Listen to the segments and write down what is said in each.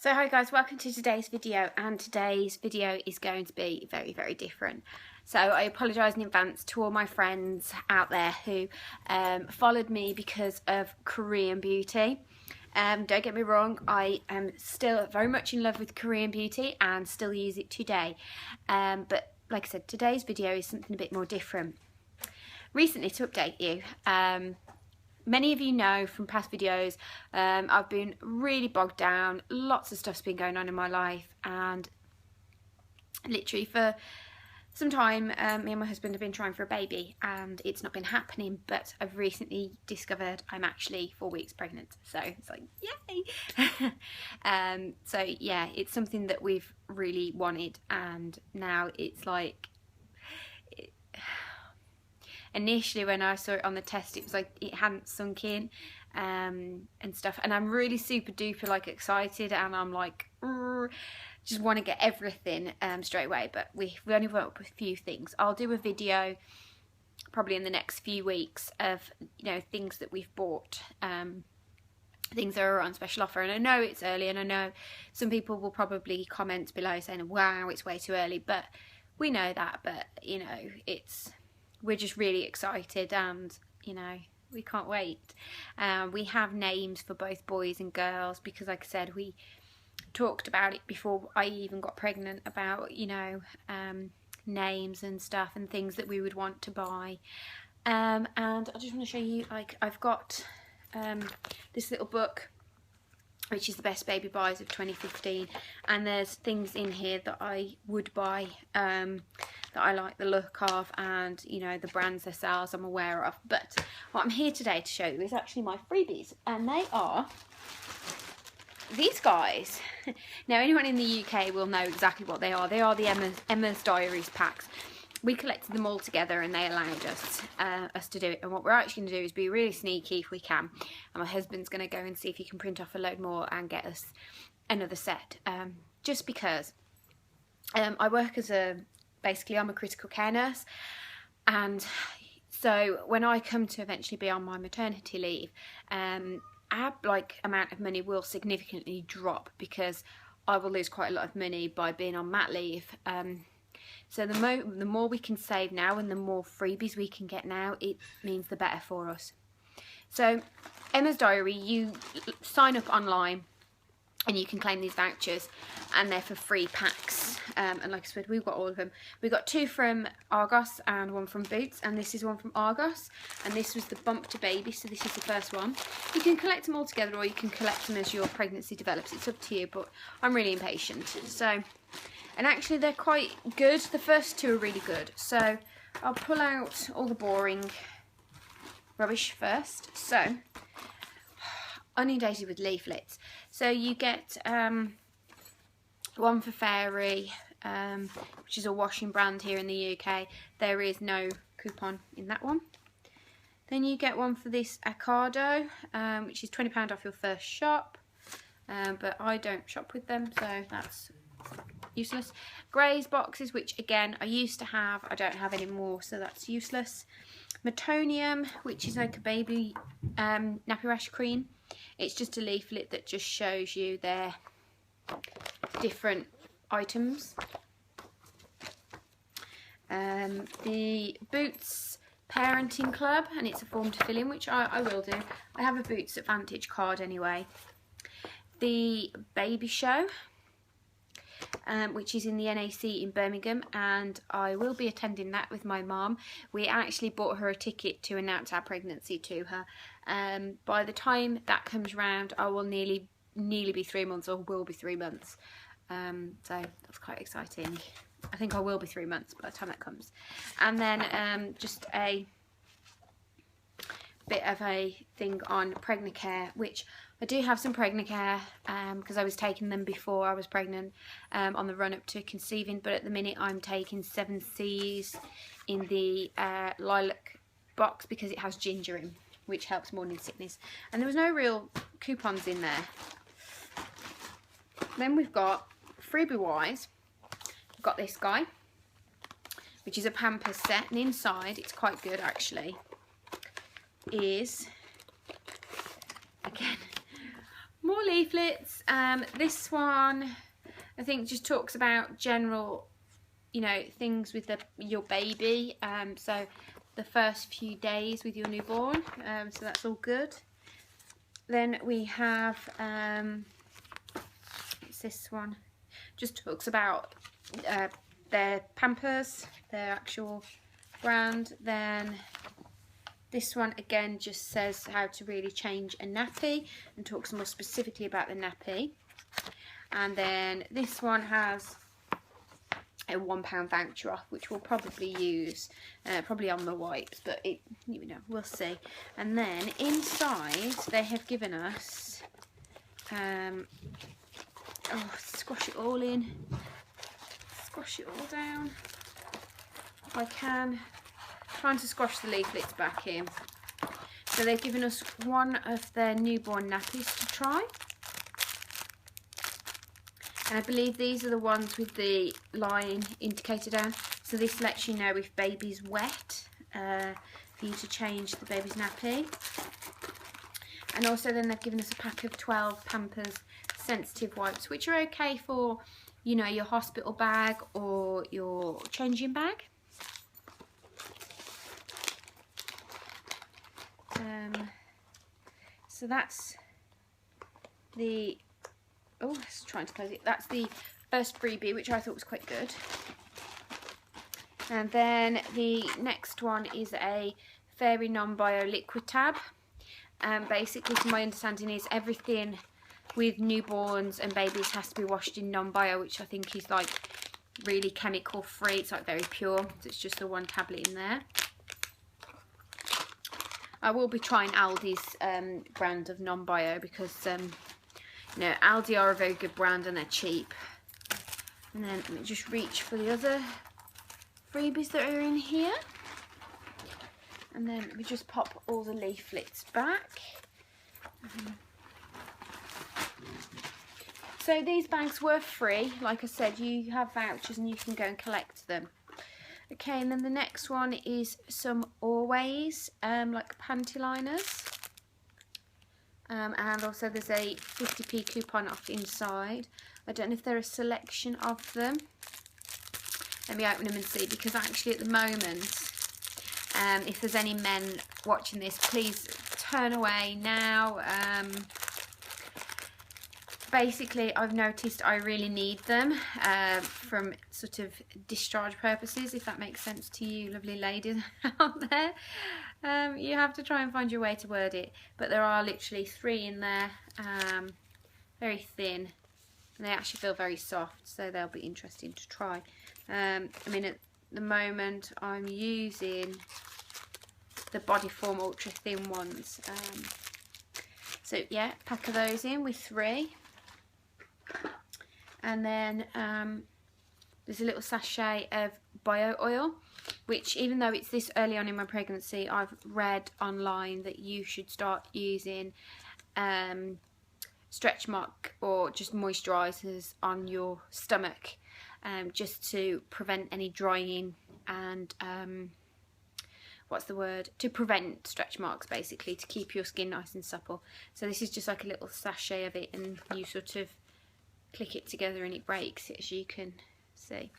So hi guys, welcome to today's video, and today's video is going to be very different. So I apologise in advance to all my friends out there who followed me because of Korean beauty. Don't get me wrong, I am still very much in love with Korean beauty and still use it today. But like I said, today's video is something a bit more different. Recently, to update you, many of you know from past videos, I've been really bogged down. Lots of stuff's been going on in my life, and literally for some time me and my husband have been trying for a baby and it's not been happening, but I've recently discovered I'm actually 4 weeks pregnant, so it's like yay. So yeah, it's something that we've really wanted, and now it's like initially when I saw it on the test, it was like it hadn't sunk in and stuff, and I'm really super duper like excited, and I'm like just want to get everything straight away. But we only work up with a few things. I'll do a video probably in the next few weeks of, you know, things that we've bought, things that are on special offer. And I know it's early, and I know some people will probably comment below saying wow, it's way too early, but we know that, but you know, we're just really excited, and you know, we can't wait. We have names for both boys and girls because, like I said, we talked about it before I even got pregnant about, you know, names and stuff and things that we would want to buy. And I just want to show you, like, I've got this little book, which is the best baby buys of 2015, and there's things in here that I would buy, that I like the look of, and you know, the brands themselves I'm aware of. But what I'm here today to show you is actually my freebies, and they are these guys. Now anyone in the UK will know exactly what they are. They are the Emma's Diaries packs. We collected them all together and they allowed us to do it. And what we're actually going to do is be really sneaky if we can. And my husband's going to go and see if he can print off a load more and get us another set. Just because I work as basically I'm a critical care nurse. And so when I come to eventually be on my maternity leave, our amount of money will significantly drop because I will lose quite a lot of money by being on mat leave. So the more we can save now and the more freebies we can get now, it means the better for us. So Emma's Diary, you sign up online and you can claim these vouchers, and they're for free packs. And like I said, we've got all of them. We've got 2 from Argos and 1 from Boots, and this is one from Argos, and this was the Bump to Baby, so this is the first one. You can collect them all together, or you can collect them as your pregnancy develops. It's up to you, but I'm really impatient. So, and actually they're quite good. The first 2 are really good. So I'll pull out all the boring rubbish first. So, inundated with leaflets. So you get one for Fairy, which is a washing brand here in the UK. There is no coupon in that one. Then you get one for this Ocado, which is £20 off your first shop, but I don't shop with them, so that's useless. Graze boxes, which again I used to have, I don't have anymore, so that's useless. Metonium, which is like a baby nappy rash cream. It's just a leaflet that just shows you their different items. The Boots Parenting Club, and it's a form to fill in, which I will do. I have a Boots Advantage card anyway. The Baby Show, which is in the NAC in Birmingham, and I will be attending that with my mum. We actually bought her a ticket to announce our pregnancy to her. By the time that comes round, I will nearly be 3 months, or will be 3 months. So that's quite exciting. I think I will be 3 months by the time that comes. And then just a bit of a thing on pregnant care, which I do have some pregnant care because I was taking them before I was pregnant, on the run up to conceiving, but at the minute I'm taking 7 C's in the lilac box because it has ginger in, which helps morning sickness. And there was no real coupons in there. Then we've got freebie wise, we've got this guy, which is a Pampers set, and inside, it's quite good actually, is again more leaflets. This one I think just talks about general, you know, things with your baby. So the first few days with your newborn. So that's all good. Then we have it's this one. Just talks about their Pampers, their actual brand. Then this one again just says how to really change a nappy and talks more specifically about the nappy. And then this one has a £1 voucher off, which we'll probably use probably on the wipes, but it, you know, we'll see. And then inside they have given us oh, squash it all in, squash it all down if I can. Trying to squash the leaflets back in. So they've given us one of their newborn nappies to try. And I believe these are the ones with the line indicator down. So this lets you know if baby's wet, for you to change the baby's nappy. And also then they've given us a pack of 12 Pampers sensitive wipes, which are okay for, you know, your hospital bag or your changing bag. So that's the, oh, I was trying to close it. That's the first freebie, which I thought was quite good. And then the next one is a Fairy Non-Bio Liquid Tab. Basically, to my understanding, is everything with newborns and babies has to be washed in non-bio, which I think is like really chemical free. It's like very pure. So it's just the one tablet in there. I will be trying Aldi's brand of non-bio because you know, Aldi are a very good brand and they're cheap. And then let me just reach for the other freebies that are in here. And then we just pop all the leaflets back. So these bags were free. Like I said, you have vouchers and you can go and collect them. Okay, and then the next one is some Always, like panty liners. And also there's a 50p coupon off inside. I don't know if there are a selection of them. Let me open them and see, because actually at the moment, if there's any men watching this, please turn away now. Basically, I've noticed I really need them from sort of discharge purposes, if that makes sense to you lovely ladies out there. You have to try and find your way to word it, but there are literally 3 in there, very thin, and they actually feel very soft, so they'll be interesting to try. I mean, at the moment I'm using the Bodyform Ultra Thin ones. So yeah, pack of those in with 3. And then there's a little sachet of bio oil, which even though it's this early on in my pregnancy, I've read online that you should start using stretch mark or just moisturisers on your stomach, just to prevent any drying and what's the word, to prevent stretch marks, basically, to keep your skin nice and supple. So this is just like a little sachet of it, and you sort of click it together and it breaks, as you can see.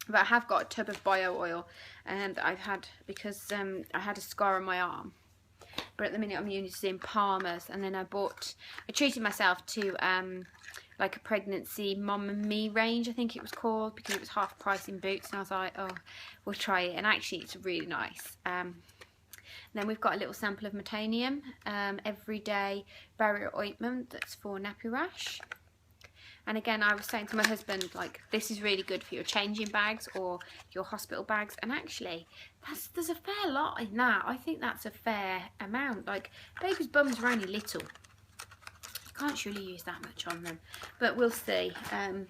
But I have got a tub of bio oil that I've had because I had a scar on my arm, but at the minute I'm using Palmer's. And then I treated myself to like a pregnancy Mom and Me range, I think it was called, because it was half price in Boots, and I was like, oh, we'll try it, and actually it's really nice. Then we've got a little sample of Metanium Everyday Barrier Ointment that's for nappy rash. And again, I was saying to my husband, like, this is really good for your changing bags or your hospital bags. And actually, there's a fair lot in that. I think that's a fair amount. Like, babies' bums are only little. You can't surely use that much on them. But we'll see. And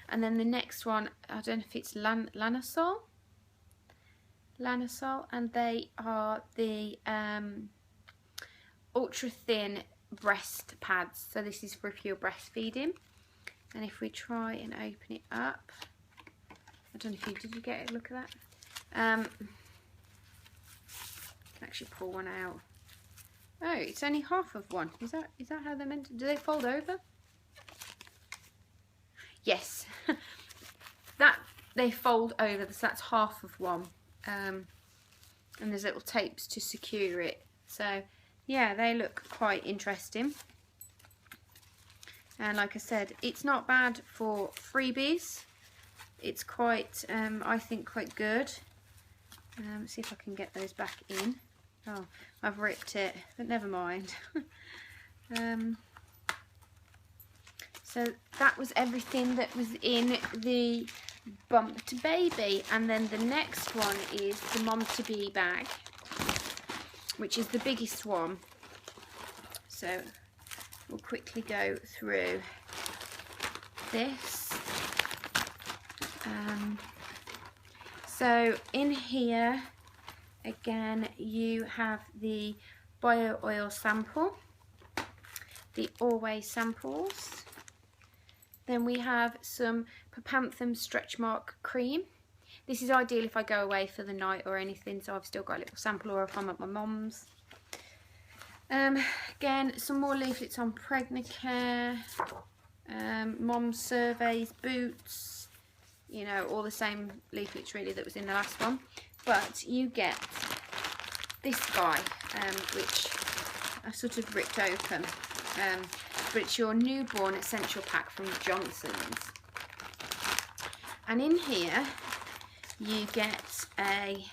then the next one, I don't know if it's Lanosol. And they are the ultra thin breast pads. So this is for if you're breastfeeding. And if we try and open it up, I don't know if did you get a look at that? Can actually pull one out. Oh, it's only half of one. Is that how they're meant to? Do they fold over? Yes. That they fold over, so that's half of one. And there's little tapes to secure it. So yeah, they look quite interesting. And like I said, it's not bad for freebies. It's quite, I think, quite good. Let's see if I can get those back in. Oh, I've ripped it, but never mind. So that was everything that was in the Bump to Baby. And then the next one is the Mom to Be bag, which is the biggest one. So we'll quickly go through this. So in here, again, you have the bio oil sample, the Always samples. Then we have some Papanthum stretch mark cream. This is ideal if I go away for the night or anything, so I've still got a little sample, or if I'm at my mum's. Again, some more leaflets on Pregnacare, mom surveys, boots, you know, all the same leaflets really that was in the last one. But you get this guy, which I sort of ripped open, but it's your newborn essential pack from Johnson's. And in here you get a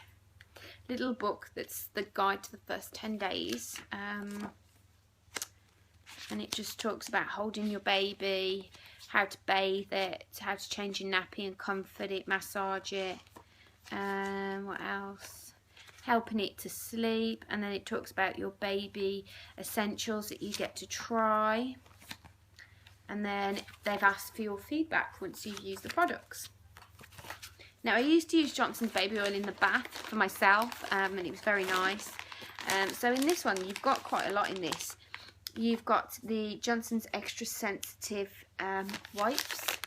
little book that's the guide to the first 10 days, and it just talks about holding your baby, how to bathe it, how to change your nappy and comfort it, massage it, what else, helping it to sleep. And then it talks about your baby essentials that you get to try, and then they've asked for your feedback once you've used the products. Now, I used to use Johnson's baby oil in the bath for myself, and it was very nice. So in this one, you've got quite a lot in this. You've got the Johnson's Extra Sensitive wipes.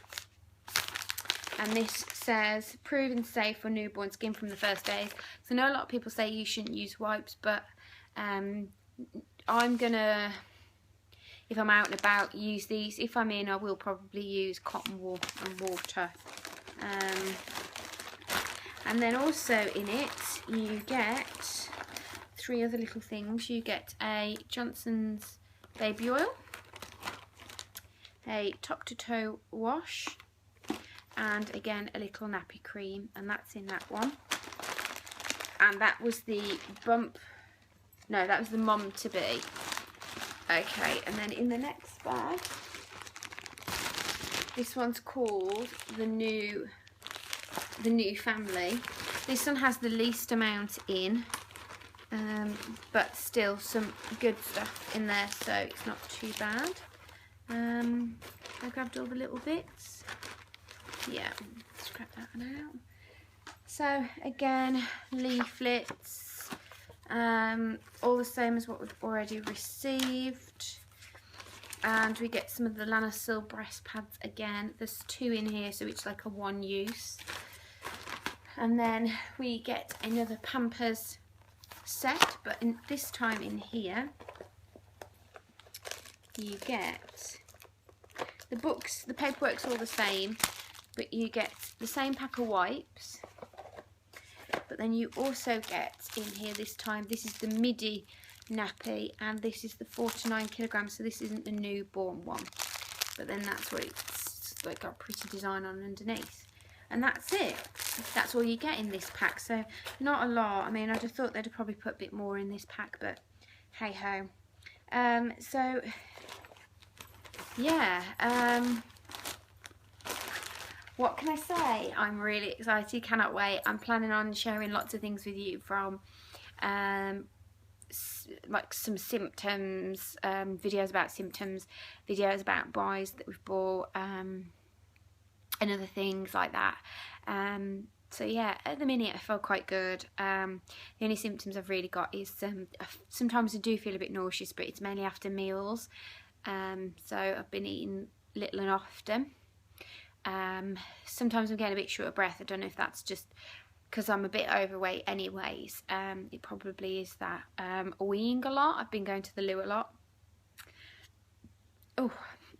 And this says, proven safe for newborn skin from the first days. So I know a lot of people say you shouldn't use wipes, but I'm going to, if I'm out and about, use these. If I'm in, I will probably use cotton wool and water. And then also in it, you get 3 other little things. You get a Johnson's baby oil, a top to toe wash, and again a little nappy cream, and that's in that one. And that was the that was the Mom to Be. Okay, and then in the next bag, this one's called the new family. This one has the least amount in, but still some good stuff in there, so it's not too bad. I grabbed all the little bits. Yeah, scrap that one out. So again, leaflets, all the same as what we've already received. And we get some of the Lanasil breast pads again. There's 2 in here, so it's like a 1 use. And then we get another Pampers set, but this time in here you get the books. The paperwork's all the same, but you get the same pack of wipes. But then you also get in here this time, this is the midi nappy, and this is the 4 to 9 kilograms, so this isn't the newborn one, but then that's what it's like, got a pretty design on underneath. And that's it. That's all you get in this pack, so not a lot. I mean, I'd have thought they'd have probably put a bit more in this pack, but hey ho. So yeah, what can I say? I'm really excited, cannot wait. I'm planning on sharing lots of things with you, from like some symptoms, videos about symptoms, videos about buys that we've bought, and other things like that. So yeah, at the minute I feel quite good. The only symptoms I've really got is sometimes I do feel a bit nauseous, but it's mainly after meals. So I've been eating little and often. Sometimes I'm getting a bit short of breath. I don't know if that's just because I'm a bit overweight anyways. It probably is that. Weeing a lot. I've been going to the loo a lot. Oh,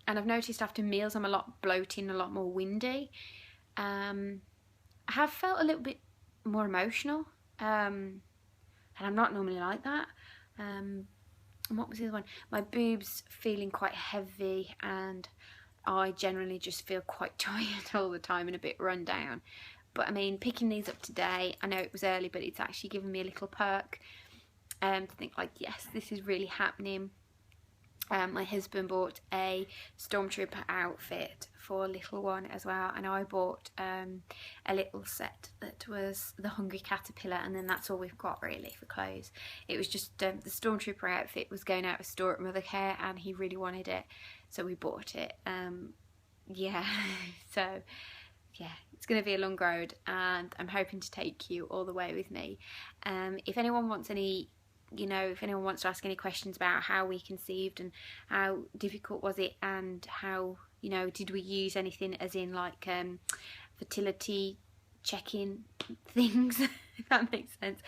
and I've noticed after meals I'm a lot bloating, a lot more windy. I have felt a little bit more emotional, and I'm not normally like that. And what was the other one? My boobs feeling quite heavy, and I generally just feel quite tired all the time and a bit run down. But I mean, picking these up today, I know it was early, but it's actually given me a little perk to think like, yes, this is really happening. My husband bought a Stormtrooper outfit for a little one as well, and I bought a little set that was the Hungry Caterpillar, and then that's all we've got really for clothes. It was just the Stormtrooper outfit was going out of store at Mothercare, and he really wanted it, so we bought it. Yeah, so yeah, it's going to be a long road, and I'm hoping to take you all the way with me. If anyone wants any, you know, if anyone wants to ask any questions about how we conceived and how difficult was it, and how, you know, did we use anything as in like fertility checking things, if that makes sense,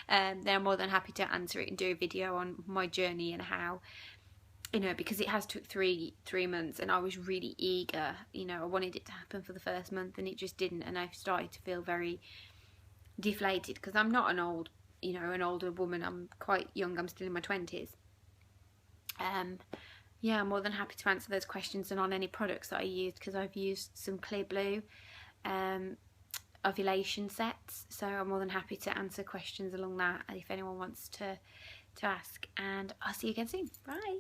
then I'm more than happy to answer it and do a video on my journey and how, you know, because it has took three months, and I was really eager, you know, I wanted it to happen for the first month and it just didn't, and I've started to feel very deflated because I'm not an old, you know, an older woman. I'm quite young. I'm still in my 20s. Yeah, I'm more than happy to answer those questions and on any products that I used, because I've used some Clear Blue ovulation sets, so I'm more than happy to answer questions along that if anyone wants to ask, and I'll see you again soon. Bye.